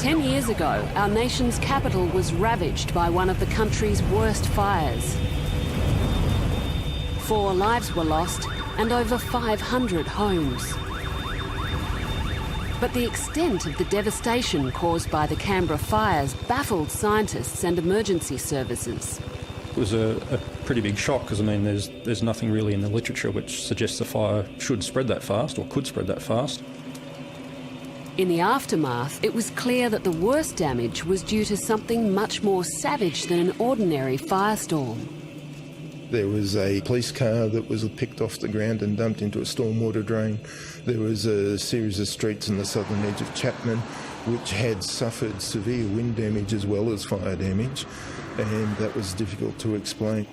10 years ago, our nation's capital was ravaged by one of the country's worst fires. 4 lives were lost and over 500 homes. But the extent of the devastation caused by the Canberra fires baffled scientists and emergency services. It was a pretty big shock because, I mean, there's nothing really in the literature which suggests the fire should spread that fast or could spread that fast. In the aftermath, it was clear that the worst damage was due to something much more savage than an ordinary firestorm. There was a police car that was picked off the ground and dumped into a stormwater drain. There was a series of streets in the southern edge of Chapman which had suffered severe wind damage as well as fire damage, and that was difficult to explain.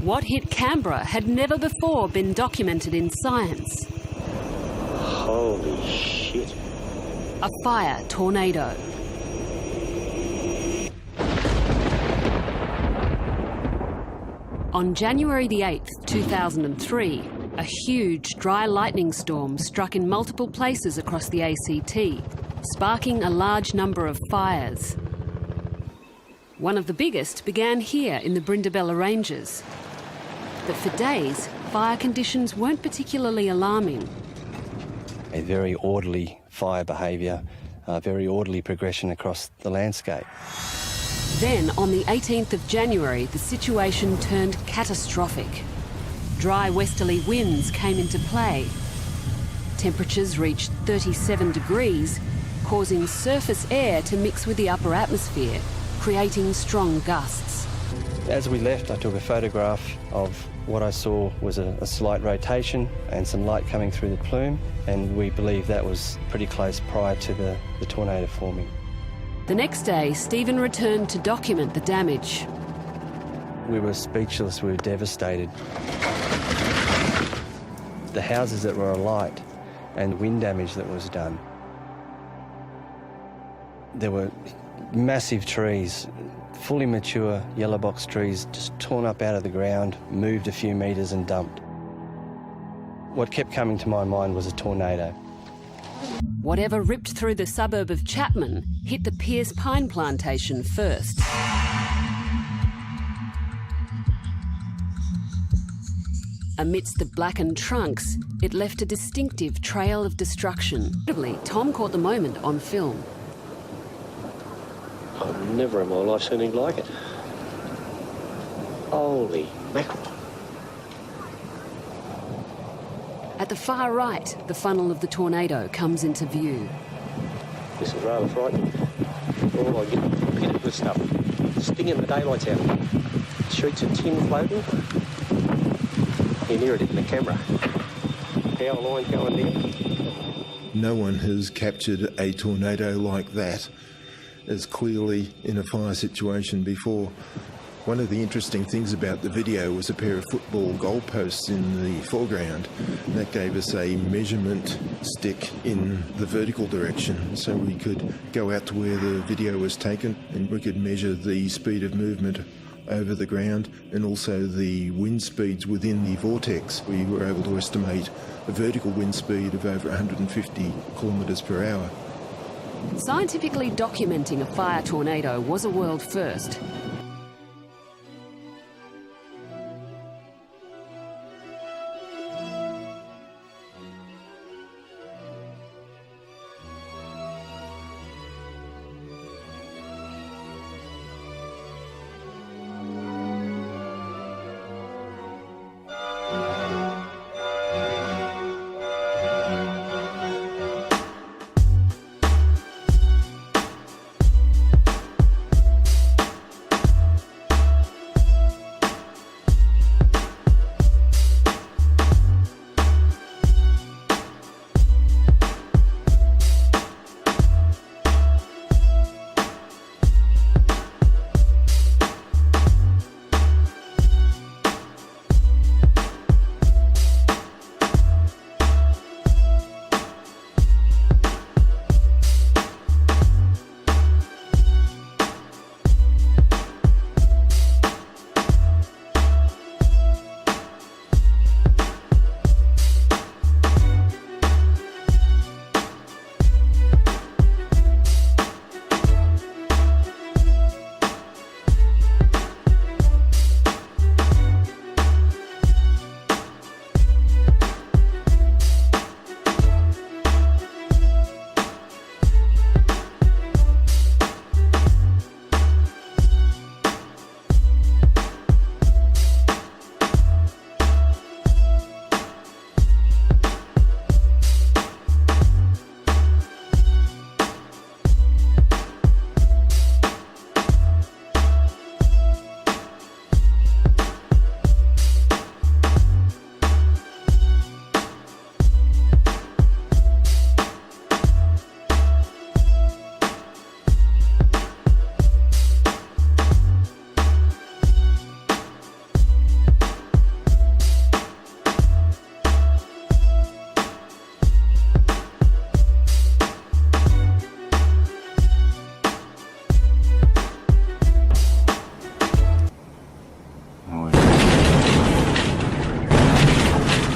What hit Canberra had never before been documented in science. Holy shit. A fire tornado. On January the 8th, 2003, a huge dry lightning storm struck in multiple places across the ACT, sparking a large number of fires. One of the biggest began here in the Brindabella Ranges. But for days, fire conditions weren't particularly alarming. A very orderly fire behaviour, a very orderly progression across the landscape. Then, on the 18th of January, the situation turned catastrophic. Dry westerly winds came into play. Temperatures reached 37 degrees, causing surface air to mix with the upper atmosphere, creating strong gusts. As we left, I took a photograph of what I saw was a slight rotation and some light coming through the plume, and we believe that was pretty close prior to the tornado forming. The next day, Stephen returned to document the damage. We were speechless, we were devastated. The houses that were alight and the wind damage that was done. There were massive trees, fully mature yellow box trees, just torn up out of the ground, moved a few metres and dumped. What kept coming to my mind was a tornado. Whatever ripped through the suburb of Chapman hit the Pierce Pine Plantation first. Amidst the blackened trunks, it left a distinctive trail of destruction. Incredibly, Tom caught the moment on film. I've never in my life seen anything like it. Holy mackerel. At the far right, the funnel of the tornado comes into view. This is rather frightening. All I get is good stuff. Stinging the daylights out. Sheets of tin floating. You near it in the camera. Power line going down. No one has captured a tornado like that as clearly in a fire situation before. One of the interesting things about the video was a pair of football goalposts in the foreground. That gave us a measurement stick in the vertical direction, so we could go out to where the video was taken and we could measure the speed of movement over the ground and also the wind speeds within the vortex. We were able to estimate a vertical wind speed of over 150 kilometres per hour. Scientifically documenting a fire tornado was a world first.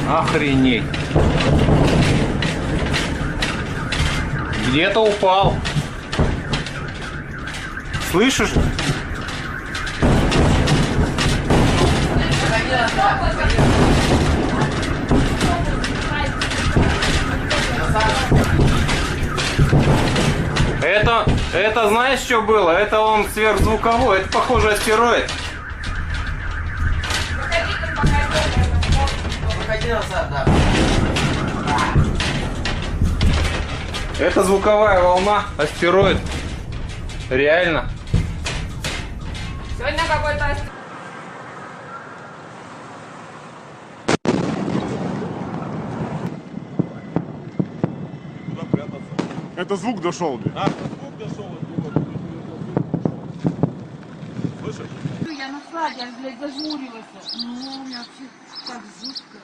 Охренеть. Где-то упал. Слышишь? Это знаешь, что было? Это он сверхзвуковой. Это, похоже, астероид. Это звуковая волна, астероид. Реально. Сегодня какой-то астероид. Это звук дошел. Я нашла, я, блядь, зажмурилась. Ну, у меня вообще так жутко.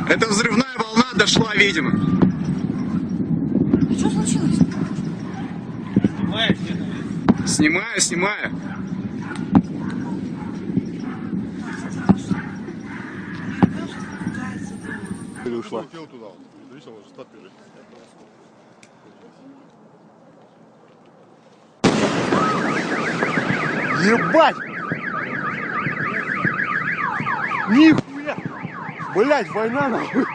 Это взрывная волна дошла, видимо. Что случилось? Снимаю. Или ушла? Ебать! Нихуя! Блять, война нахуй!